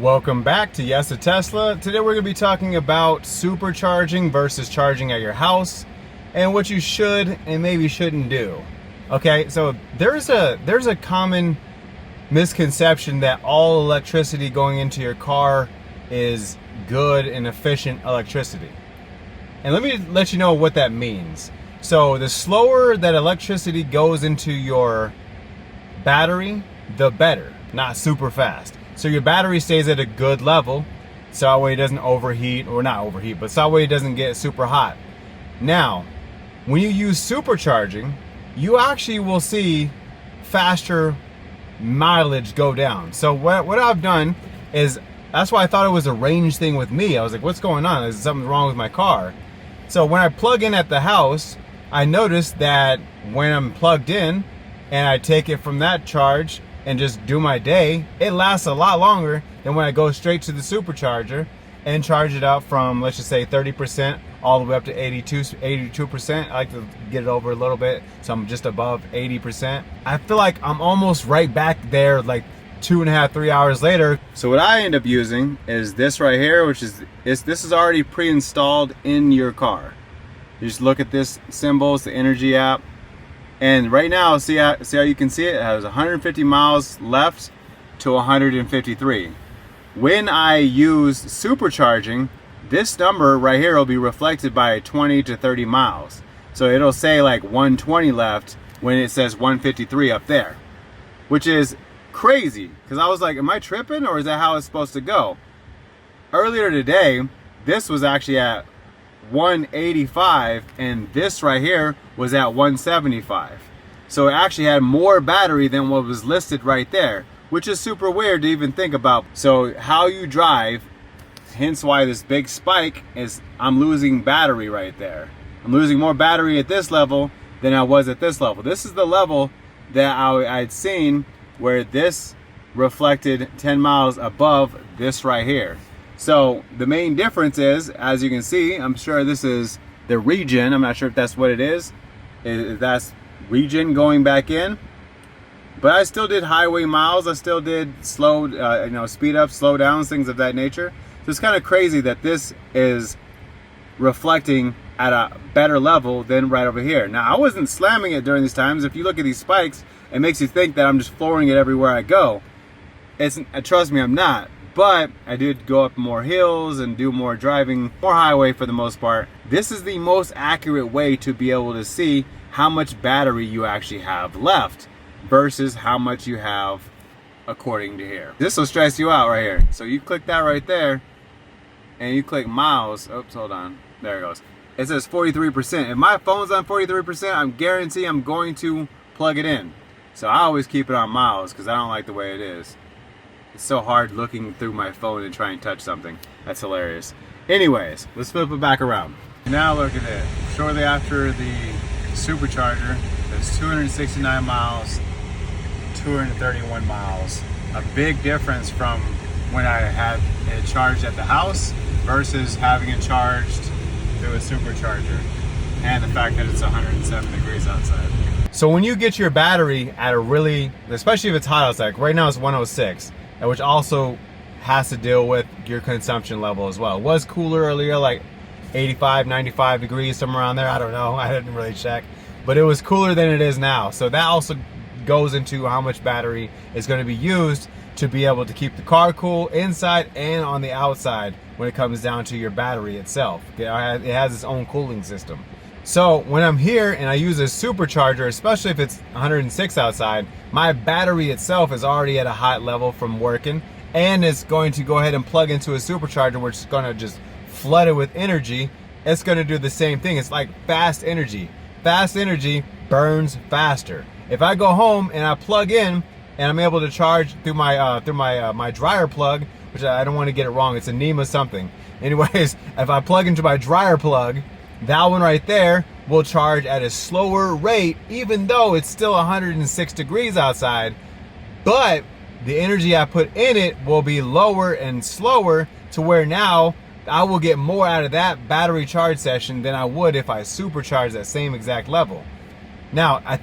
Welcome back to Yes a Tesla. Today we're going to be talking about supercharging versus charging at your house and what you should and maybe shouldn't do. Okay, so there's a common misconception that all electricity going into your car is good and efficient electricity. And let me let you know what that means. So the slower that electricity goes into your battery, the better, not super fast. So your battery stays at a good level, so that way it doesn't overheat, or not overheat, but so that way it doesn't get super hot. Now, when you use supercharging, you actually will see faster mileage go down. So what I've done is, that's why I thought it was a range thing with me. I was like, what's going on? Is something wrong with my car? So when I plug in at the house, I noticed that when I'm plugged in and I take it from that charge and just do my day, it lasts a lot longer than when I go straight to the supercharger and charge it up from, let's just say 30% all the way up to 82%. I like to get it over a little bit, so I'm just above 80%. I feel like I'm almost right back there like 2.5, 3 hours later. So what I end up using is this right here, which is this is already pre-installed in your car. You just look at this symbol, it's the energy app. And right now, see how you can see it? It has 150 miles left to 153. When I use supercharging, this number right here will be reflected by 20 to 30 miles. So it'll say like 120 left when it says 153 up there, which is crazy. Because I was like, am I tripping, or is that how it's supposed to go? Earlier today, this was actually at 185, and this right here was at 175. So it actually had more battery than what was listed right there, which is super weird to even think about. So how you drive, hence why this big spike is, I'm losing battery right there. I'm losing more battery at this level than I was at this level. This is the level that I'd seen where this reflected 10 miles above this right here. So the main difference is, as you can see, I'm sure this is the regen. I'm not sure if that's what it is. If that's regen going back in. But I still did highway miles. I still did slow, speed up, slow downs, things of that nature. So it's kind of crazy that this is reflecting at a better level than right over here. Now, I wasn't slamming it during these times. If you look at these spikes, it makes you think that I'm just flooring it everywhere I go. Trust me, I'm not. But I did go up more hills and do more driving, more highway for the most part. This is the most accurate way to be able to see how much battery you actually have left versus how much you have according to here. This will stress you out right here. So you click that right there and you click miles. Oops, hold on. There it goes. It says 43%. If my phone's on 43%, I'm guaranteed I'm going to plug it in. So I always keep it on miles because I don't like the way it is. It's so hard looking through my phone and trying to touch something. That's hilarious. Anyways, let's flip it back around. Now look at it. Shortly after the supercharger, it's 269 miles, 231 miles. A big difference from when I had it charged at the house versus having it charged through a supercharger. And the fact that it's 107 degrees outside. So when you get your battery at a really, especially if it's hot outside, like right now it's 106. Which also has to deal with your consumption level as well. It was cooler earlier, like 85, 95 degrees, somewhere around there. I don't know, I didn't really check. But it was cooler than it is now. So that also goes into how much battery is going to be used to be able to keep the car cool inside and on the outside when it comes down to your battery itself. It has its own cooling system. So when I'm here and I use a supercharger, especially if it's 106 outside, my battery itself is already at a hot level from working, and it's going to go ahead and plug into a supercharger, which is going to just flood it with energy. It's going to do the same thing. It's like fast energy. Fast energy burns faster. If I go home and I plug in and I'm able to charge through my dryer plug, which I don't want to get it wrong, it's a NEMA something. Anyways, if I plug into my dryer plug, that one right there will charge at a slower rate, even though it's still 106 degrees outside. But the energy I put in it will be lower and slower, to where now I will get more out of that battery charge session than I would if I supercharged that same exact level. Now, I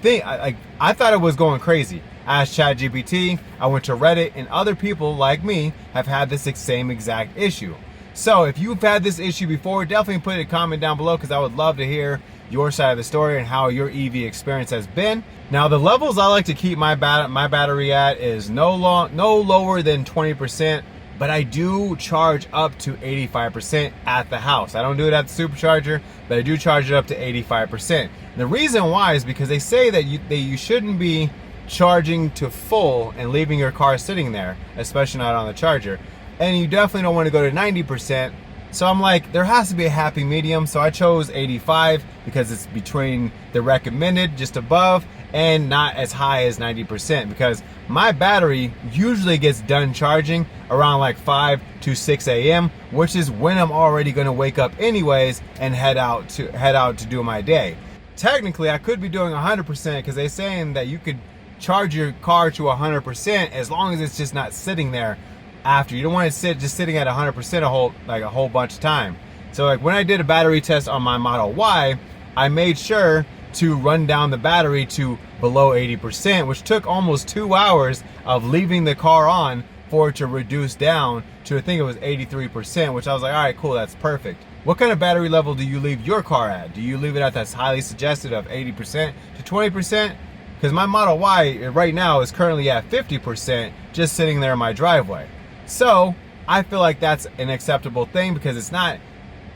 thought it was going crazy. asked ChatGPT, I went to Reddit, and other people like me have had this same exact issue. So if you've had this issue before, definitely put a comment down below because I would love to hear your side of the story and how your EV experience has been. Now the levels I like to keep my battery at is no lower than 20%, but I do charge up to 85% at the house. I don't do it at the supercharger, but I do charge it up to 85%. The reason why is because they say that you shouldn't be charging to full and leaving your car sitting there, especially not on the charger. And you definitely don't want to go to 90%. So I'm like, there has to be a happy medium. So I chose 85 because it's between the recommended, just above, and not as high as 90%, because my battery usually gets done charging around like 5 to 6 a.m., which is when I'm already going to wake up anyways and head out to do my day. Technically, I could be doing 100% because they're saying that you could charge your car to 100% as long as it's just not sitting there after. You don't want it just sitting at 100% a whole bunch of time. So like when I did a battery test on my Model Y, I made sure to run down the battery to below 80%, which took almost 2 hours of leaving the car on for it to reduce down to, I think it was 83%, which I was like, all right, cool, that's perfect. What kind of battery level do you leave your car at? Do you leave it at that's highly suggested of 80% to 20%? Because my Model Y right now is currently at 50%, just sitting there in my driveway. So I feel like that's an acceptable thing because it's not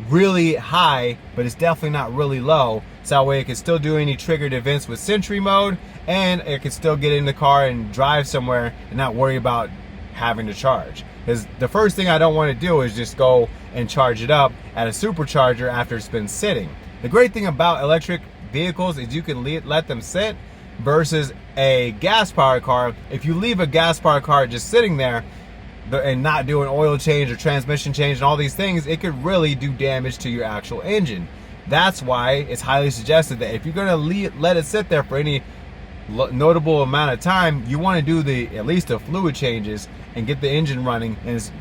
really high, but it's definitely not really low. So that way it can still do any triggered events with Sentry mode, and it can still get in the car and drive somewhere and not worry about having to charge. Because the first thing I don't want to do is just go and charge it up at a supercharger after it's been sitting. The great thing about electric vehicles is you can let them sit versus a gas-powered car. If you leave a gas-powered car just sitting there and not do an oil change or transmission change and all these things, it could really do damage to your actual engine. That's why it's highly suggested that if you're going to let it sit there for any notable amount of time, you want to do at least the fluid changes and get the engine running. And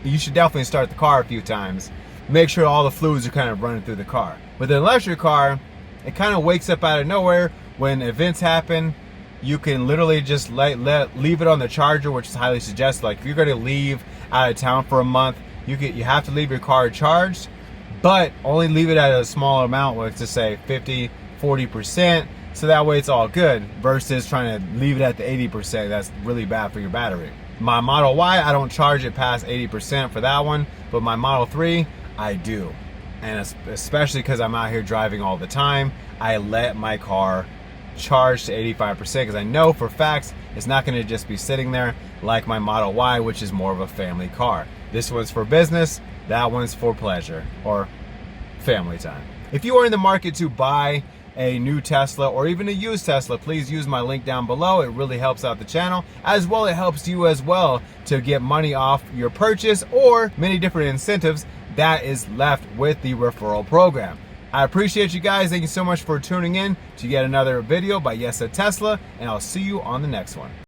you should definitely start the car a few times. Make sure all the fluids are kind of running through the car. With an electric car, it kind of wakes up out of nowhere. When events happen, you can literally just leave it on the charger, which is highly suggested. Like if you're going to leave out of town for a month, you have to leave your car charged, but only leave it at a small amount, like to say 50-40%, so that way it's all good, versus trying to leave it at the 80%. That's really bad for your battery. My Model Y, I don't charge it past 80% for that one, but my Model 3, I do. And especially because I'm out here driving all the time, I let my car charge to 85% because I know for facts it's not going to just be sitting there like my Model Y, which is more of a family car. This one's for business, that one's for pleasure or family time. If you are in the market to buy a new Tesla or even a used Tesla, please use my link down below. It really helps out the channel. As well, it helps you as well to get money off your purchase or many different incentives that is left with the referral program. I appreciate you guys. Thank you so much for tuning in to yet another video by Yes a Tesla, and I'll see you on the next one.